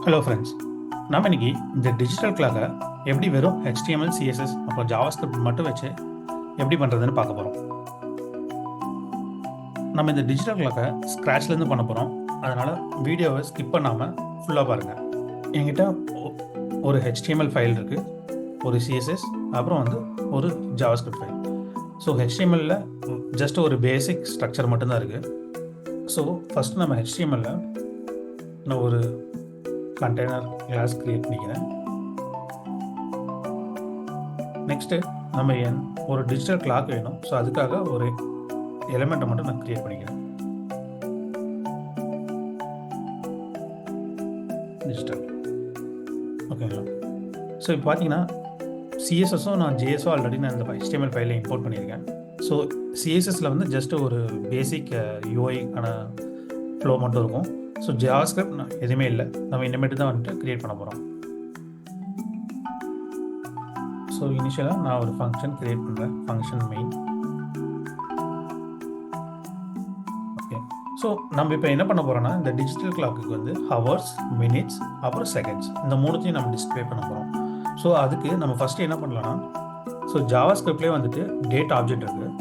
Hello friends, நம்ம இன்னைக்கு இந்த டிஜிட்டல் கிளாக்கை எப்படி வெறும் HTML, CSS அப்புறம் JavaScript மட்டும் வச்சு எப்படி பண்ணுறதுன்னு பார்க்க போகிறோம். நம்ம இந்த டிஜிட்டல் கிளாக்கை ஸ்க்ராட்ச்லேருந்து பண்ண போகிறோம். அதனால் வீடியோவை ஸ்கிப் பண்ணாமல் ஃபுல்லாக பாருங்கள். என்கிட்ட ஒரு HTML ஃபைல் இருக்குது, ஒரு CSS, அப்புறம் ஒரு JavaScript file. So HTML just ஒரு பேசிக் ஸ்ட்ரக்சர் மட்டும்தான் இருக்குது. ஸோ ஃபஸ்ட்டு நம்ம HTML நான் ஒரு கண்டெய்னர் கிளாஸ் கிரியேட் பண்ணிக்கிறேன். நெக்ஸ்ட்டு நம்ம ஒரு டிஜிட்டல் கிளாக் வேணும். ஸோ அதுக்காக ஒரு எலிமெண்ட்டை மட்டும் நான் கிரியேட் பண்ணிக்கிறேன். டிஜிட்டல் ஓகேங்களா. ஸோ இப்போ பார்த்தீங்கன்னா சிஎஸ்எஸும் நான் ஜேஎஸும் ஆல்ரெடி நான் இந்த HTML ஃபைலில் இம்போர்ட் பண்ணியிருக்கேன். ஸோ சிஎஸ்எஸில் ஜஸ்ட் ஒரு பேசிக் யூஐக்கான ஃப்ளோ மட்டும் இருக்கும். ஸோ ஜாவாஸ்கிரிப்ட் எதுவுமே இல்லை, நம்ம இனிமேட்டு தான் கிரியேட் பண்ண போகிறோம். ஸோ இனிஷியலாக நான் ஒரு ஃபங்க்ஷன் கிரியேட் பண்ணுறேன், ஃபங்க்ஷன் மெயின். ஓகே, ஸோ நம்ம இப்போ என்ன பண்ண போகிறோம்னா இந்த டிஜிட்டல் கிளாக்கு ஹவர்ஸ், மினிட்ஸ், அப்புறம் செகண்ட்ஸ், இந்த மூணுத்தையும் நம்ம டிஸ்பிளே பண்ண போகிறோம். ஸோ அதுக்கு நம்ம ஃபஸ்ட்டு என்ன பண்ணலாம்னா, ஸோ ஜாவாஸ்கிரிப்ட்லேயே டேட் ஆப்ஜெக்ட் இருக்குது.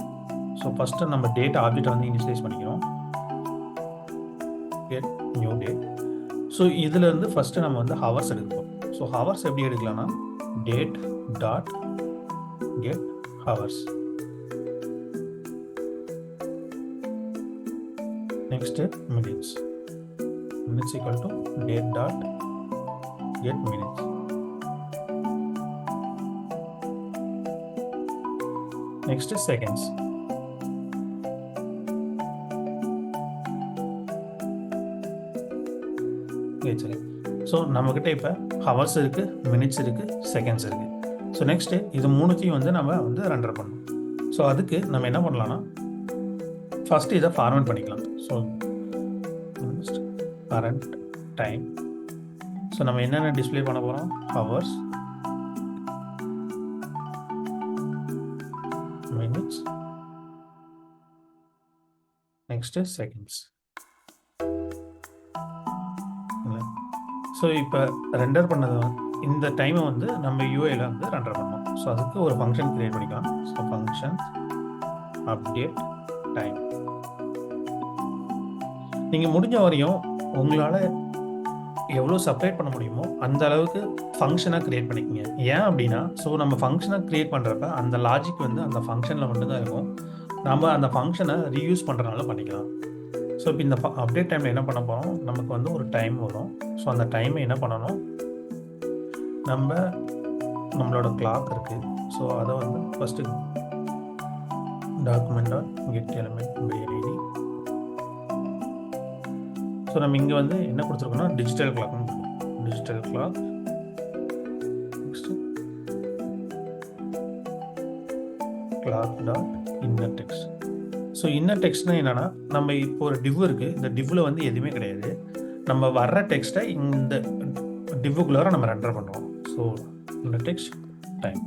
ஸோ ஃபஸ்ட்டு நம்ம டேட் ஆப்ஜெக்டை இனிஷியலைஸ் பண்ணிக்கிறோம். New date. ஸோ இதுலேருந்து ஃபஸ்ட்டு நம்ம ஹவர்ஸ் எடுப்போம். ஸோ ஹவர்ஸ் எப்படி எடுக்கலாம்னா date dot get hours. Next minutes. Minutes equal to date dot get minutes. Next seconds. சரி, ஸோ நம்மக்கிட்ட இப்போ ஹவர்ஸ் இருக்குது, மினிட்ஸ் இருக்குது, செகண்ட்ஸ் இருக்குது. ஸோ நெக்ஸ்ட்டு இது மூணுத்தையும் நம்ம ரெண்டர் பண்ணணும். ஸோ அதுக்கு நம்ம என்ன பண்ணலாம்னா ஃபஸ்ட்டு இதை ஃபார்மேட் பண்ணிக்கலாம். So current time. ஸோ நம்ம என்னென்ன டிஸ்பிளே பண்ண போகிறோம், hours, minutes, next seconds. So இப்போ ரெண்டர் பண்ணது இந்த டைமை நம்ம யூஐயில் ரெண்டர் பண்ணோம். ஸோ அதுக்கு ஒரு ஃபங்க்ஷன் கிரியேட் பண்ணிக்கலாம். So function update time. நீங்கள் முடிஞ்ச வரையும் உங்களால் எவ்வளோ செப்பரேட் பண்ண முடியுமோ அந்த அளவுக்கு ஃபங்க்ஷனாக க்ரியேட் பண்ணிக்கோங்க. ஏன் அப்படின்னா, ஸோ நம்ம ஃபங்க்ஷனாக க்ரியேட் பண்ணுறப்ப அந்த லாஜிக் அந்த ஃபங்க்ஷனில் மட்டும்தான் இருக்கும். நம்ம அந்த ஃபங்க்ஷனை ரீயூஸ் பண்ணுறதுனால பண்ணிக்கலாம். ஸோ இப்போ இந்த அப்டேட் டைமில் என்ன பண்ண போகிறோம், நமக்கு ஒரு டைம் வரும். ஸோ அந்த டைமை என்ன பண்ணணும், நம்மளோட கிளாக் இருக்குது. ஸோ அதை first document dot get element by ID. So நம்ம இங்கே என்ன கொடுத்துருக்கோம்னா டிஜிட்டல் கிளாக்னு கொடுக்கணும். Digital clock. Next clock dot inner text. So inner டெக்ஸ்ட்னா என்னென்னா, நம்ம இப்போ ஒரு டிவ் இருக்குது, இந்த டிவ்வில் எதுவுமே கிடையாது. நம்ம வர்ற டெக்ஸ்ட்டை இந்த டிவ்வுக்குள்ளார நம்ம ரெண்டர் பண்ணுறோம். So inner text time.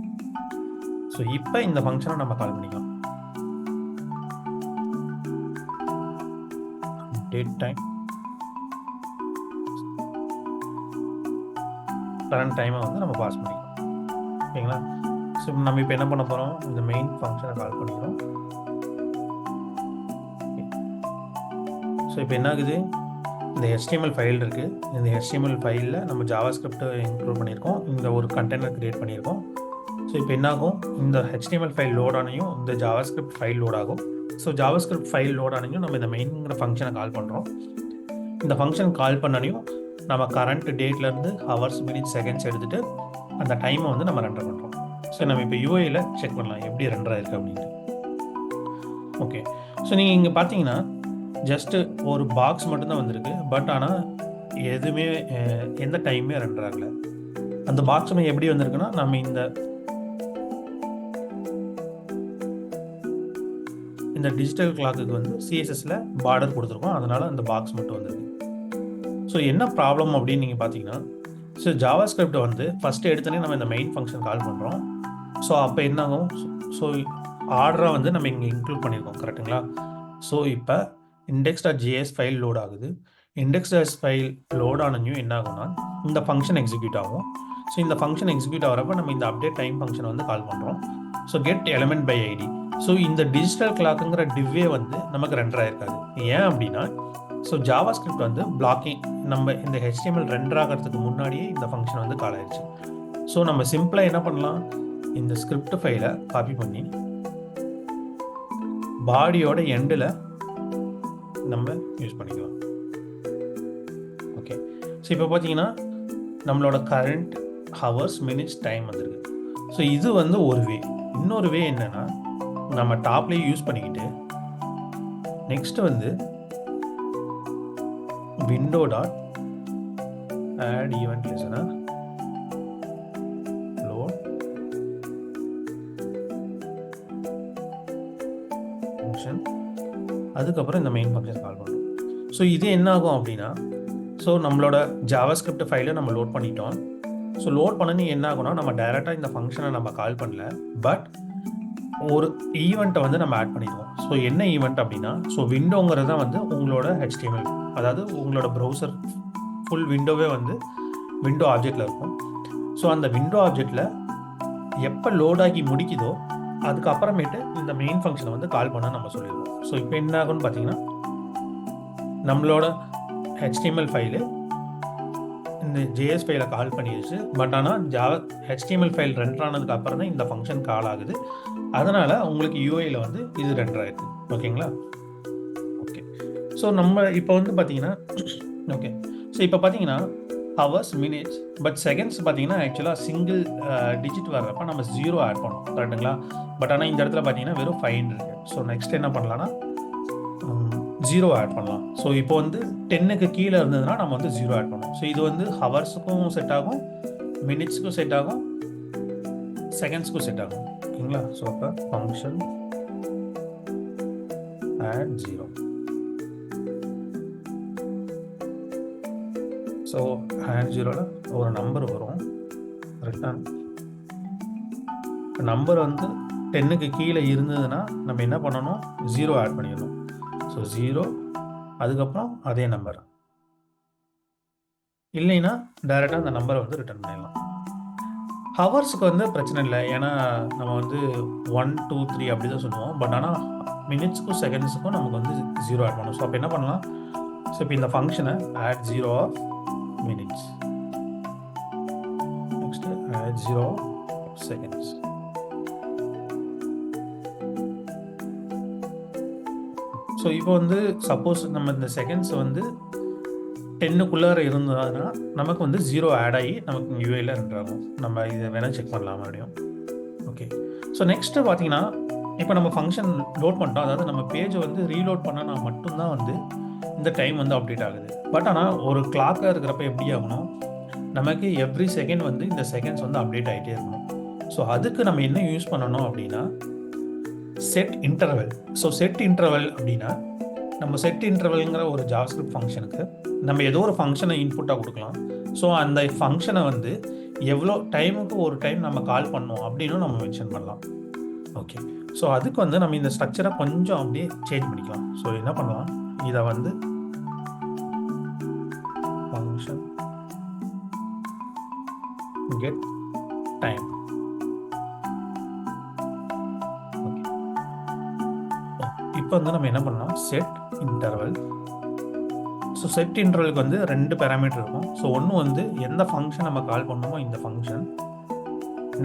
So இப்போ இந்த ஃபங்க்ஷனை நம்ம கால் பண்ணிக்கலாம். டேட் டைம், கரண்ட் டைமை நம்ம பாஸ் பண்ணிக்கலாம். ஓகேங்களா. ஸோ நம்ம இப்போ என்ன பண்ண போகிறோம், இந்த மெயின் ஃபங்க்ஷனை கால் பண்ணிக்கிறோம். ஸோ இப்போ என்ன ஆகுது, இந்த HTML ஃபைல் இருக்குது. இந்த HTML ஃபைலில் நம்ம ஜாவாஸ்கிரிப்டை இன்க்ளூட் பண்ணியிருக்கோம். இந்த ஒரு கண்டெய்னர் க்ரியேட் பண்ணியிருக்கோம். ஸோ இப்போ என்ன ஆகும், இந்த HTML ஃபைல் லோட் ஆனையும் இந்த ஜாவாஸ்கிரிப்ட் ஃபைல் லோட் ஆகும். ஸோ ஜாவாஸ்கிரிப்ட் ஃபைல் லோட் ஆனையும் நம்ம இந்த மெயின்ங்கிற ஃபங்க்ஷனை கால் பண்ணுறோம். இந்த ஃபங்க்ஷன் கால் பண்ணனையும் நம்ம கரண்ட் டேட்லேருந்து ஹவர்ஸ், மினிட்ஸ், செகண்ட்ஸ் எடுத்துகிட்டு அந்த டைமை நம்ம ரெண்டர் பண்ணுறோம். ஸோ நம்ம இப்போ யூஐயில் செக் பண்ணலாம் எப்படி ரெண்டர் ஆயிருக்கு அப்படின்ட்டு. ஓகே, ஸோ நீங்கள் இங்கே பார்த்தீங்கன்னா ஜஸ்ட்டு ஒரு பாக்ஸ் மட்டும்தான் வந்திருக்கு. பட் ஆனால் எதுவுமே எந்த டைமே ரெண்டர் ஆகலை. அந்த பாக்ஸ் எப்படி வந்திருக்குன்னா, நம்ம இந்த டிஜிட்டல் கிளாக்கு சிஎஸ்எஸில் பார்டர் கொடுத்துருக்கோம். அதனால் அந்த பாக்ஸ் மட்டும் வந்திருக்கு. ஸோ என்ன ப்ராப்ளம் அப்படின்னு நீங்கள் பார்த்தீங்கன்னா, ஸோ ஜாவாஸ்கிரிப்டை ஃபஸ்ட்டு எடுத்தோன்னே நம்ம இந்த மெயின் ஃபங்க்ஷன் கால் பண்ணுறோம். ஸோ அப்போ என்ன ஆகும், ஸோ ஆர்டராக நம்ம இங்கே இன்க்ளூட் பண்ணியிருக்கோம். கரெக்டுங்களா. ஸோ இப்போ index.js ஃபைல் லோட் ஆகுது. இண்டெக்ஸ் ஃபைல் லோட் ஆனதையும் என்ன ஆகும்னா இந்த ஃபங்க்ஷன் எக்ஸிக்யூட் ஆகும். ஸோ இந்த ஃபங்க்ஷன் எக்ஸிக்யூட் ஆகிறப்ப நம்ம இந்த அப்டேட் டைம் ஃபங்க்ஷனை வந்து கால் பண்ணுறோம். So get element by ID. So இந்த டிஜிட்டல் கிளாக்குங்கிற டிவ்வே வந்து நமக்கு ரெண்டர் ஆயிருக்காது. ஏன் அப்படின்னா ஸோ ஜாவாஸ்கிரிப்ட் வந்து பிளாக்கிங் நம்ம இந்த HTML ரெண்டர் ஆகிறதுக்கு முன்னாடியே இந்த ஃபங்க்ஷன் வந்து கால் ஆயிடுச்சு. ஸோ நம்ம சிம்பிளாக என்ன பண்ணலாம், இந்த ஸ்கிரிப்ட் ஃபைலை காப்பி பண்ணி பாடியோட எண்டில் நம்ம யூஸ் பண்ணிக்கலாம். ஓகே, ஸோ இப்போ பார்த்தீங்கன்னா நம்மளோட கரண்ட் ஹவர்ஸ் மினிட்ஸ் டைம் வந்துருக்கு. ஸோ இது வந்து ஒரு வே. இன்னொரு வே என்னென்னா நம்ம டாப்லேயே யூஸ் பண்ணிக்கிட்டு நெக்ஸ்ட்டு வந்து window dot add event listener load function, அதுக்கப்புறம் இந்த மெயின் ஃபங்க்ஷன் கால் பண்ணுறோம். ஸோ இது என்ன ஆகும் அப்படின்னா ஸோ நம்மளோட ஜாவாஸ்கிரிப்ட் ஃபைலை நம்ம லோட் பண்ணிட்டோம். ஸோ லோட் பண்ணி என்ன ஆகும்னா நம்ம டைரெக்டாக இந்த ஃபங்க்ஷனை நம்ம கால் பண்ணல, பட் ஒரு ஈவெண்ட்டை வந்து நம்ம ஆட் பண்ணிடுவோம். ஸோ என்ன ஈவெண்ட் அப்படின்னா ஸோ விண்டோங்கிறது தான் வந்து உங்களோட HTML, அதாவது உங்களோட ப்ரௌசர் ஃபுல் விண்டோவே வந்து விண்டோ ஆப்ஜெக்டில் இருக்கும். ஸோ அந்த விண்டோ ஆப்ஜெக்டில் எப்போ லோட் ஆகி முடிக்குதோ அதுக்கப்புறமேட்டு இந்த மெயின் ஃபங்க்ஷனை வந்து கால் பண்ண நம்ம சொல்லிடுவோம். ஸோ இப்போ என்ன ஆகும்னு பார்த்தீங்கன்னா நம்மளோட HTML ஃபைலு இந்த JS ஃபைலை கால் பண்ணிடுச்சு. பட் ஆனால் HTML ஃபைல் ரெண்டர் ஆனதுக்கு அப்புறம் தான் இந்த ஃபங்க்ஷன் கால் ஆகுது. அதனால் உங்களுக்கு UIயில் வந்து இது ரெண்டர் ஆயிருக்கு. ஓகேங்களா? ஓகே, ஸோ நம்ம இப்போ வந்து பார்த்தீங்கன்னா ஓகே, ஸோ இப்போ பார்த்தீங்கன்னா ஹவர்ஸ் மினிட்ஸ் பட் செகண்ட்ஸ் பார்த்தீங்கன்னா ஆக்சுவலாக சிங்கிள் டிஜிட் வர்றப்ப நம்ம 0 ஆட் பண்ணோம், கரெக்டுங்களா? பட் ஆனால் இந்த இடத்துல பார்த்தீங்கன்னா வெறும் 5 இருக்குது. ஸோ நெக்ஸ்ட் என்ன பண்ணலான்னா 0 ஆட் பண்ணலாம். ஸோ இப்போ வந்து 10க்கு கீழே இருந்ததுன்னா நம்ம வந்து 0 ஆட் பண்ணோம். ஸோ இது வந்து ஹவர்ஸுக்கும் செட் ஆகும், மினிட்ஸுக்கும் செட் ஆகும், செகண்ட்ஸ்க்கும் செட் ஆகும். ஓகேங்களா? ஸோ அப்போ ஃபங்க்ஷன் ஆட் 0. ஸோ ஆட் 0ல் ஒரு நம்பர் வரும், ரிட்டர்ன் நம்பர் வந்து 10க்கு கீழே இருந்ததுன்னா நம்ம என்ன பண்ணணும், 0 ஆட் பண்ணிடணும். ஸோ 0 அதுக்கப்புறம் அதே நம்பர், இல்லைன்னா டைரெக்டாக அந்த நம்பரை வந்து ரிட்டர்ன் பண்ணிடலாம். ஹவர்ஸுக்கு வந்து பிரச்சனை இல்லை, ஏன்னா நம்ம வந்து 1 2 3 அப்படி தான் சொல்லுவோம். பட் ஆனால் மினிட்ஸுக்கும் செகண்ட்ஸுக்கும் நமக்கு வந்து 0 ஆட் பண்ணணும். ஸோ அப்போ என்ன பண்ணலாம், ஸோ இப்போ இந்த ஃபங்க்ஷனை add 0 of minutes, next add 0 of seconds. So இப்போ வந்து சப்போஸ் நம்ம இந்த செகண்ட்ஸ் வந்து 10க்குள்ளார இருந்ததுன்னா நமக்கு வந்து 0 ஆட் ஆகி நமக்கு UIயில் ரெண்டர் ஆகும். நம்ம இதை வேணால் செக் பண்ணலாம் மறுபடியும். ஓகே, ஸோ நெக்ஸ்ட்டு பார்த்தீங்கன்னா இப்போ நம்ம ஃபங்க்ஷன் லோட் பண்ணிட்டோம், அதாவது நம்ம பேஜை வந்து ரீலோட் பண்ணனா மட்டும்தான் வந்து இந்த டைம் வந்து அப்டேட் ஆகுது. பட் ஆனால் ஒரு கிளாக்காக இருக்கிறப்ப எப்படி ஆகணும், நமக்கு எவ்ரி செகண்ட் வந்து இந்த செகண்ட்ஸ் வந்து அப்டேட் ஆகிட்டே இருக்கணும். ஸோ அதுக்கு நம்ம என்ன யூஸ் பண்ணணும் அப்படின்னா setInterval. ஸோ setInterval அப்படின்னா நம்ம setIntervalங்கிற ஒரு ஜாவாஸ்கிரிப்ட் ஃபங்க்ஷனுக்கு நம்ம ஏதோ ஒரு ஃபங்க்ஷனை இன்புட்டாக கொடுக்கலாம். ஸோ அந்த ஃபங்க்ஷனை வந்து எவ்வளோ டைமுக்கு ஒரு டைம் நம்ம கால் பண்ணோம் அப்படின்னு நம்ம மென்ஷன் பண்ணலாம். ஓகே, ஸோ அதுக்கு வந்து நம்ம இந்த ஸ்ட்ரக்சரை கொஞ்சம் அப்படியே சேஞ்ச் பண்ணிக்கலாம். ஸோ என்ன பண்ணலாம், இதை வந்து ஃபங்க்ஷன் கெட் டைம். இப்போ வந்து நம்ம என்ன பண்ணலாம், setInterval. ஸோ setIntervalக்கு வந்து 2 பேராமீட்டர் இருக்கும். ஸோ ஒன்று வந்து எந்த ஃபங்க்ஷன் நம்ம கால் பண்ணணுமோ இந்த ஃபங்க்ஷன்,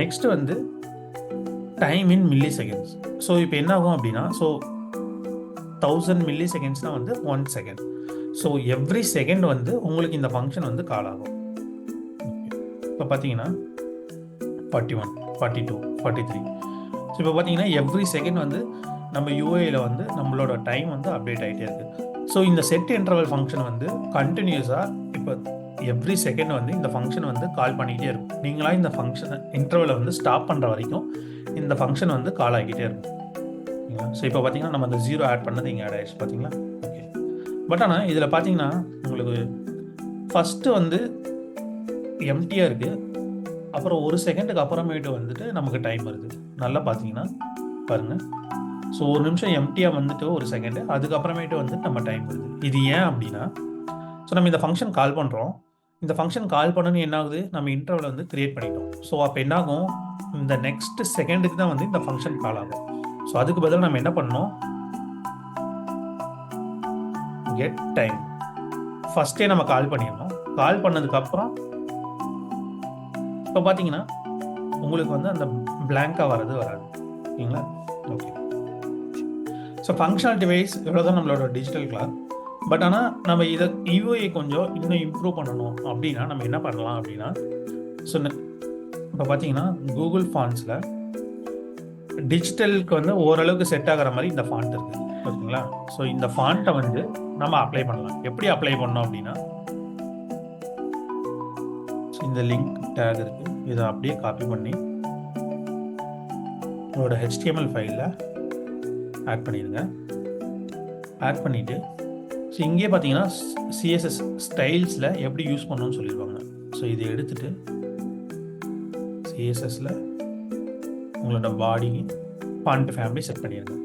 நெக்ஸ்ட்டு வந்து time in milli seconds. So இப்போ என்ன ஆகும் அப்படின்னா ஸோ 1000 மில்லி செகண்ட்ஸ்னால் வந்து 1 செகண்ட். ஸோ எவ்ரி செகண்ட் வந்து உங்களுக்கு இந்த ஃபங்க்ஷன் வந்து கால் ஆகும். இப்போ பார்த்தீங்கன்னா 41 42 43. ஸோ இப்போ பார்த்தீங்கன்னா எவ்ரி செகண்ட் வந்து நம்ம UIயில் வந்து நம்மளோட டைம் வந்து அப்டேட் ஆகிட்டே இருக்குது. ஸோ இந்த setInterval ஃபங்க்ஷன் வந்து கண்டினியூஸாக இப்போ எவ்ரி செகண்ட் வந்து இந்த ஃபங்க்ஷன் வந்து கால் பண்ணிக்கிட்டே இருக்கும். நீங்களாக இந்த ஃபங்க்ஷனை இன்டர்வலை வந்து ஸ்டாப் பண்ணுற வரைக்கும் இந்த ஃபங்க்ஷன் வந்து கால் ஆகிக்கிட்டே இருக்கும். ஓகேங்களா? ஸோ இப்போ பார்த்தீங்கன்னா நம்ம அந்த 0 ஆட் பண்ணது இங்கே ஆட் ஆகிடுச்சு, பார்த்தீங்களா? ஓகே, பட் ஆனால் இதில் பார்த்தீங்கன்னா உங்களுக்கு ஃபஸ்ட்டு வந்து எம்டியாக இருக்குது, அப்புறம் ஒரு செகண்டுக்கு அப்புறமேட்டு வந்துட்டு நமக்கு டைம் வருது. நல்லா பார்த்தீங்கன்னா பாருங்கள், ஸோ ஒரு நிமிஷம் எம்டியாக வந்துட்டு ஒரு செகண்டு, அதுக்கப்புறமேட்டு வந்துட்டு நம்ம டைம் வருது. இது ஏன் அப்படின்னா ஸோ நம்ம இந்த ஃபங்க்ஷன் கால் பண்ணுறோம். இந்த ஃபங்க்ஷன் கால் பண்ணணும் என்ன ஆகுது, நம்ம இன்டர்வல் வந்து கிரியேட் பண்ணிட்டோம். ஸோ அப்போ என்ன ஆகும், இந்த நெக்ஸ்ட் செகண்டுக்கு தான் வந்து இந்த ஃபங்க்ஷன் கால் ஆகும். ஸோ அதுக்கு பதிலாக நம்ம என்ன பண்ணணும், கெட் டைம் ஃபஸ்ட்டே நம்ம கால் பண்ணிடணும். கால் பண்ணதுக்கப்புறம் இப்போ பார்த்தீங்கன்னா உங்களுக்கு வந்து அந்த பிளாங்காக வராது. ஓகேங்களா? ஓகே. ஸோ ஃபங்க்ஷனாலிட்டி வைஸ் இவ்வளோ தான் நம்மளோட டிஜிட்டல் கிளாஸ். பட் ஆனால் நம்ம இதை யூஐ கொஞ்சம் இன்னும் இம்ப்ரூவ் பண்ணணும் அப்படின்னா நம்ம என்ன பண்ணலாம் அப்படின்னா, ஸோ இப்போ பார்த்தீங்கன்னா கூகுள் ஃபாண்ட்ஸில் டிஜிட்டலுக்கு வந்து ஓரளவுக்கு செட் ஆகிற மாதிரி இந்த ஃபாண்ட் இருக்குது. ஓகேங்களா? ஸோ இந்த ஃபாண்ட்டை வந்து நம்ம அப்ளை பண்ணலாம். எப்படி அப்ளை பண்ணோம் அப்படின்னா, ஸோ இந்த லிங்க் டேக் இருக்குது, இதை அப்படியே காப்பி பண்ணி உங்களோட HTML ஃபைலில் ஆட் பண்ணிடுங்க. ஆட் பண்ணிவிட்டு ஸோ இங்கே பார்த்தீங்கன்னா CSS ஸ்டைல்ஸில் எப்படி யூஸ் பண்ணணும்னு சொல்லிடுவாங்க. ஸோ இதை எடுத்துகிட்டு CSSல உங்களோட பாடி ஃபாண்ட் ஃபேமிலி செட் பண்ணிடுங்க.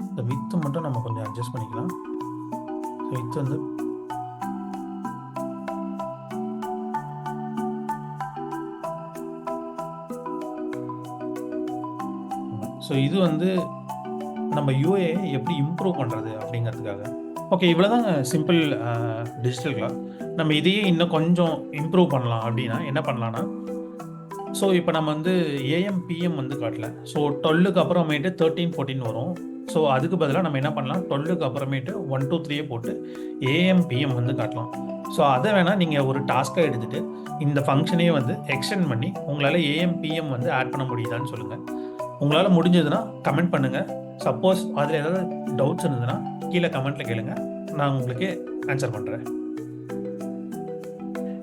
இந்த வித்து மட்டும் நம்ம கொஞ்சம் அட்ஜஸ்ட் பண்ணிக்கலாம். ஸோ வித்து வந்து ஸோ இது வந்து நம்ம யூஏ எப்படி இம்ப்ரூவ் பண்ணுறது அப்படிங்கிறதுக்காக. ஓகே, இவ்வளோதாங்க சிம்பிள் டிஜிட்டல் கிளாஸ். நம்ம இதையே இன்னும் கொஞ்சம் இம்ப்ரூவ் பண்ணலாம் அப்படின்னா என்ன பண்ணலான்னா, ஸோ இப்போ நம்ம வந்து AM PM வந்து காட்டல. ஸோ 12க்கு அப்புறமேட்டு 13 14 வரும். ஸோ அதுக்கு பதிலாக நம்ம என்ன பண்ணலாம், 12க்கு அப்புறமேட்டு 1 2 3 போட்டு AM PM வந்து காட்டலாம். ஸோ அதை வேணால் நீங்கள் ஒரு டாஸ்க்காக எடுத்துகிட்டு இந்த ஃபங்க்ஷனே வந்து எக்ஸ்டெண்ட் பண்ணி உங்களால் AM PM வந்து ஆட் பண்ண முடியுதான்னு சொல்லுங்கள். உங்களால் முடிஞ்சதுன்னா கமெண்ட் பண்ணுங்கள். சப்போஸ் அதில் ஏதாவது டவுட்ஸ் இருந்ததுன்னா கீழே கமெண்ட்டில் கேளுங்க, நான் உங்களுக்கு ஆன்சர் பண்ணுறேன்.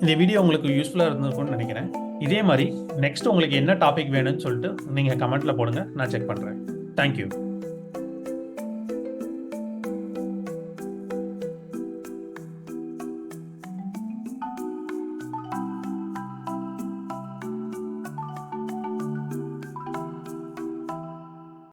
இந்த வீடியோ உங்களுக்கு யூஸ்ஃபுல்லாக இருந்திருக்கும்னு நினைக்கிறேன். இதே மாதிரி நெக்ஸ்ட் உங்களுக்கு என்ன டாபிக் வேணும்னு சொல்லிட்டு நீங்கள் கமெண்ட்டில் போடுங்க, நான் செக் பண்ணுறேன். தேங்க்யூ.